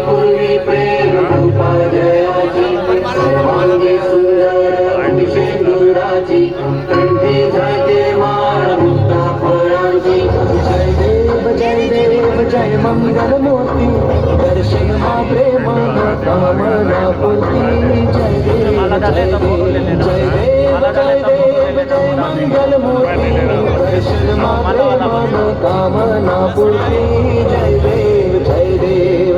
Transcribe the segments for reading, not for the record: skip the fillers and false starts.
पूर्वी प्रेम कृपा जयाची सर्वांगी सुंदर अतिशय गुराची कंठी जाते वाण मुक्ता फळांची जय देव जय मंगल मूर्ती दर्शन मा प्रेम कामना पूर्ती जय देव जय मंगल मूर्ती दर्शन मा प्रेम कामना पूर्ती जय देव जय देव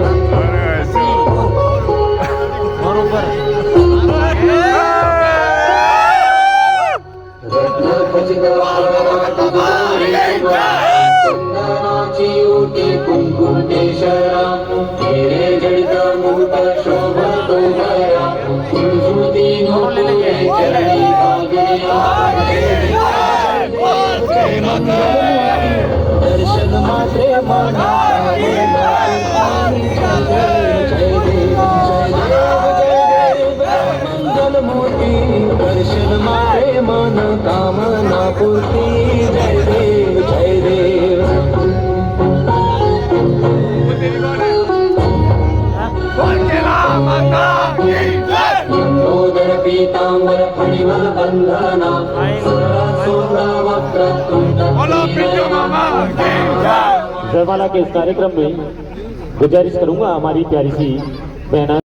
चंदनाची उटी कुंकुम केशरा तेरे जडित मुकुट शोभतो गया सुरसुती नोले चरणी दर्शन मात्रे मना दर्शन मारे मन कामना पूर्ती जय देव जय देव मंगोदर पीतांबर फणिवल बंधना जयमाला के इस कार्यक्रम में गुजारिश करूंगा हमारी प्यारी सी बहना